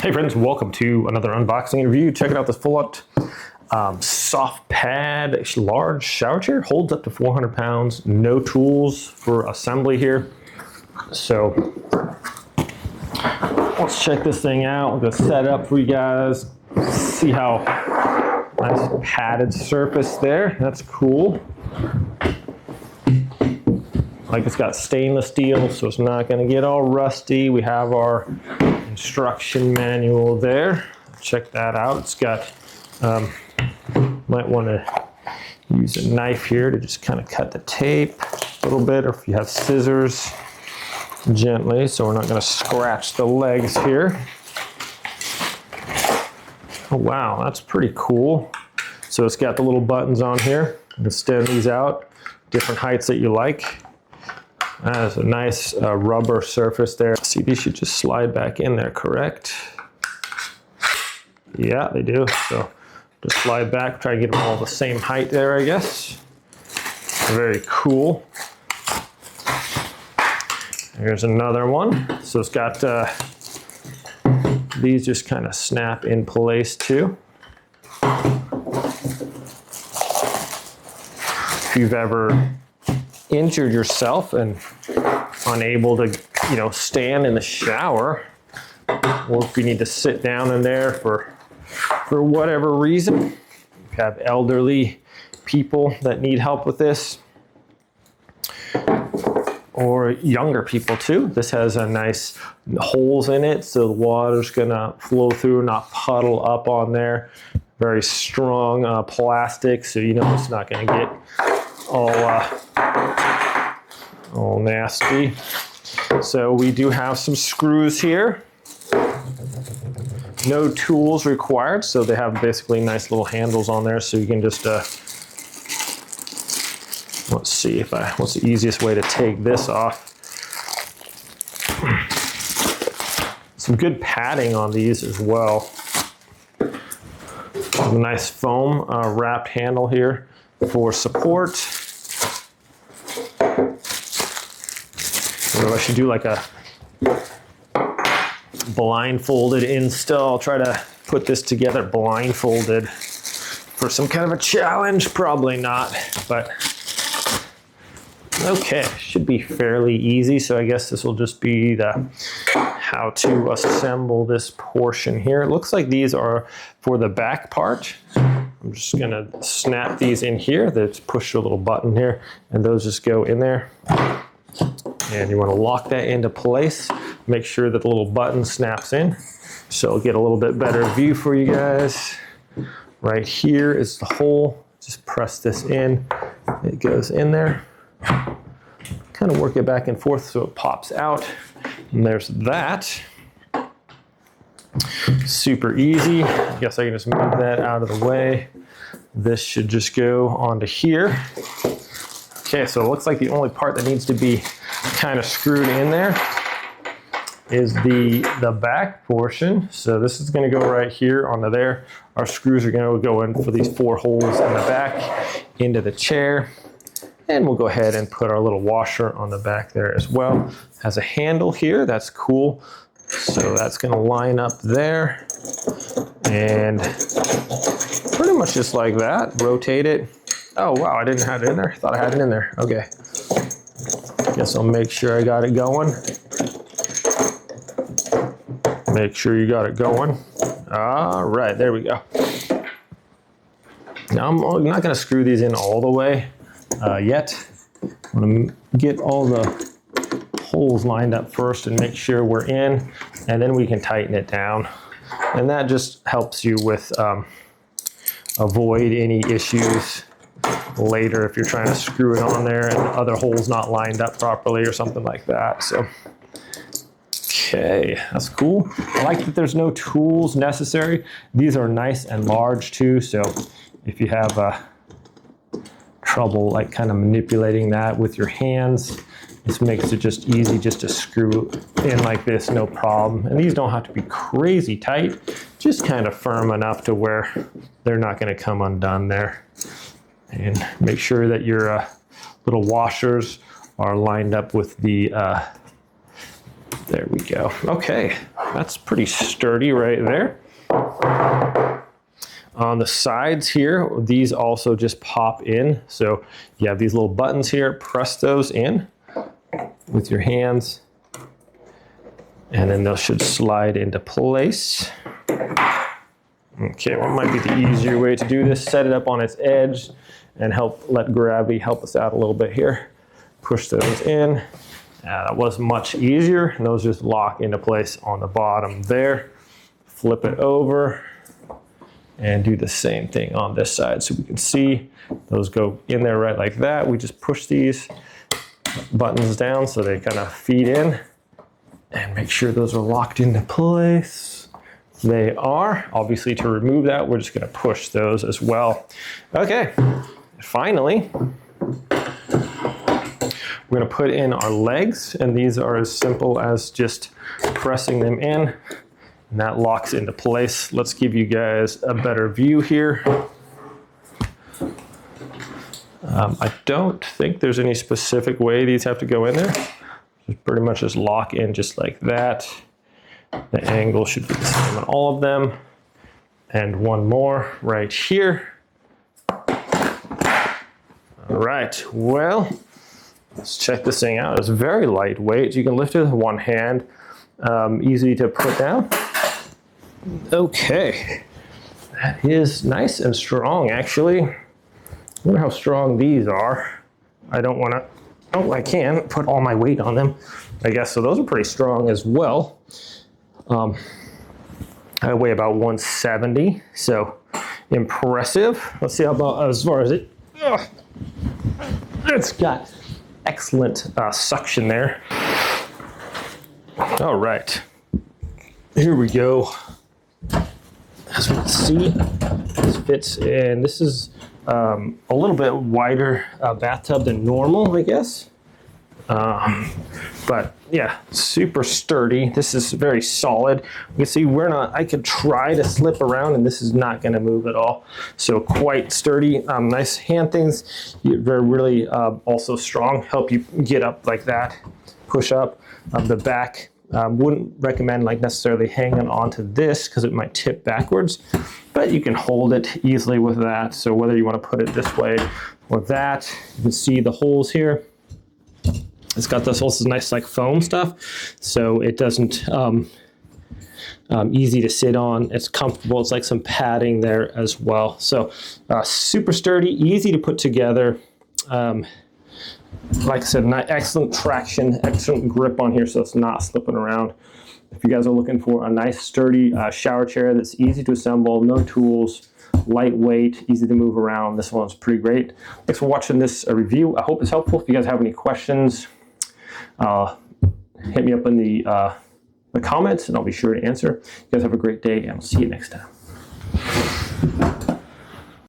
Hey friends, welcome to another unboxing review. Checking out this Fullot soft pad, large shower chair. Holds up to 400 pounds, no tools for assembly here. So let's check this thing out. We're gonna set it up for you guys. See how nice padded surface there. That's cool. Like it's got stainless steel, so it's not gonna get all rusty. We have our instruction manual there. Check that out. It's got, might want to use a knife here to just kind of cut the tape a little bit, or if you have scissors, gently, so we're not going to scratch the legs here. Oh wow, that's pretty cool. So it's got the little buttons on here. You can extend these out, different heights that you like. That is a nice rubber surface there. See, these should just slide back in there, correct? Yeah, they do. So just slide back, try to get them all the same height there, I guess. Very cool. Here's another one. So it's got, these just kind of snap in place too. If you've ever injured yourself and unable to, stand in the shower, or if you need to sit down in there for whatever reason, you have elderly people that need help with this, or younger people too. This has a nice holes in it, so the water's gonna flow through, not puddle up on there. Very strong plastic, so it's not gonna get all nasty. So we do have some screws here. No tools required, so they have basically nice little handles on there, so you can just let's see what's the easiest way to take this off. Some good padding on these as well. A nice foam wrapped handle here for support. I should do like a blindfolded install. I'll try to put this together blindfolded for some kind of a challenge. Probably not, but okay, should be fairly easy. So I guess this will just be the how to assemble this portion here. It looks like these are for the back part. I'm just gonna snap these in here. Let's push a little button here, and those just go in there. And you want to lock that into place. Make sure that the little button snaps in. So I'll get a little bit better view for you guys. Right here is the hole. Just press this in. It goes in there. Kind of work it back and forth so it pops out. And there's that. Super easy. I guess I can just move that out of the way. This should just go onto here. Okay, so it looks like the only part that needs to be kind of screwed in there is the back portion. So this is going to go right here onto there. Our screws are going to go in for these 4 holes in the back into the chair. And we'll go ahead and put our little washer on the back there as well. Has a handle here, that's cool. So that's going to line up there. And pretty much just like that, rotate it. Oh wow, I didn't have it in there. Thought I had it in there. Okay. Guess I'll make sure I got it going. Make sure you got it going. All right, there we go. Now I'm not going to screw these in all the way yet. I'm going to get all the holes lined up first and make sure we're in, and then we can tighten it down. And that just helps you with avoid any issues later if you're trying to screw it on there and other holes not lined up properly or something like that. So okay, that's cool. I like that there's no tools necessary. These are nice and large too, so if you have trouble like kind of manipulating that with your hands, this makes it just easy just to screw in like this, no problem. And these don't have to be crazy tight, just kind of firm enough to where they're not going to come undone there. And make sure that your little washers are lined up with the There we go. Okay, that's pretty sturdy right there. On the sides here, these also just pop in. So you have these little buttons here, press those in with your hands, and then those should slide into place. Okay, what might be the easier way to do this? Set it up on its edge and let gravity help us out a little bit here. Push those in. That was much easier. And those just lock into place on the bottom there. Flip it over and do the same thing on this side so we can see those go in there right like that. We just push these buttons down so they kind of feed in and make sure those are locked into place. They are. Obviously, to remove that, we're just going to push those as well. Okay, finally, we're going to put in our legs, and these are as simple as just pressing them in, and that locks into place. Let's give you guys a better view here. I don't think there's any specific way these have to go in there. Just pretty much just lock in just like that. The angle should be the same on all of them. And one more right here. All right, well, let's check this thing out. It's very lightweight. You can lift it with one hand, easy to put down. Okay, that is nice and strong, actually. I wonder how strong these are. I don't want to, oh, I can put all my weight on them, I guess. So those are pretty strong as well. I weigh about 170, so impressive. Let's see how about as far as it. It's got excellent suction there. All right, here we go. As we can see, this fits in. This is a little bit wider bathtub than normal, I guess. But yeah, super sturdy. This is very solid. You can see I could try to slip around and this is not going to move at all. So quite sturdy. Nice hand things. They're really also strong. Help you get up like that. Push up. The back, wouldn't recommend like necessarily hanging onto this because it might tip backwards, but you can hold it easily with that. So whether you want to put it this way or that, you can see the holes here. It's got this also nice like foam stuff, so it doesn't easy to sit on. It's comfortable. It's like some padding there as well. So super sturdy, easy to put together. Like I said, excellent traction, excellent grip on here, so it's not slipping around. If you guys are looking for a nice sturdy shower chair that's easy to assemble, no tools, lightweight, easy to move around, this one's pretty great. Thanks for watching this review. I hope it's helpful. If you guys have any questions, hit me up in the comments and I'll be sure to answer. You guys have a great day and I'll see you next time.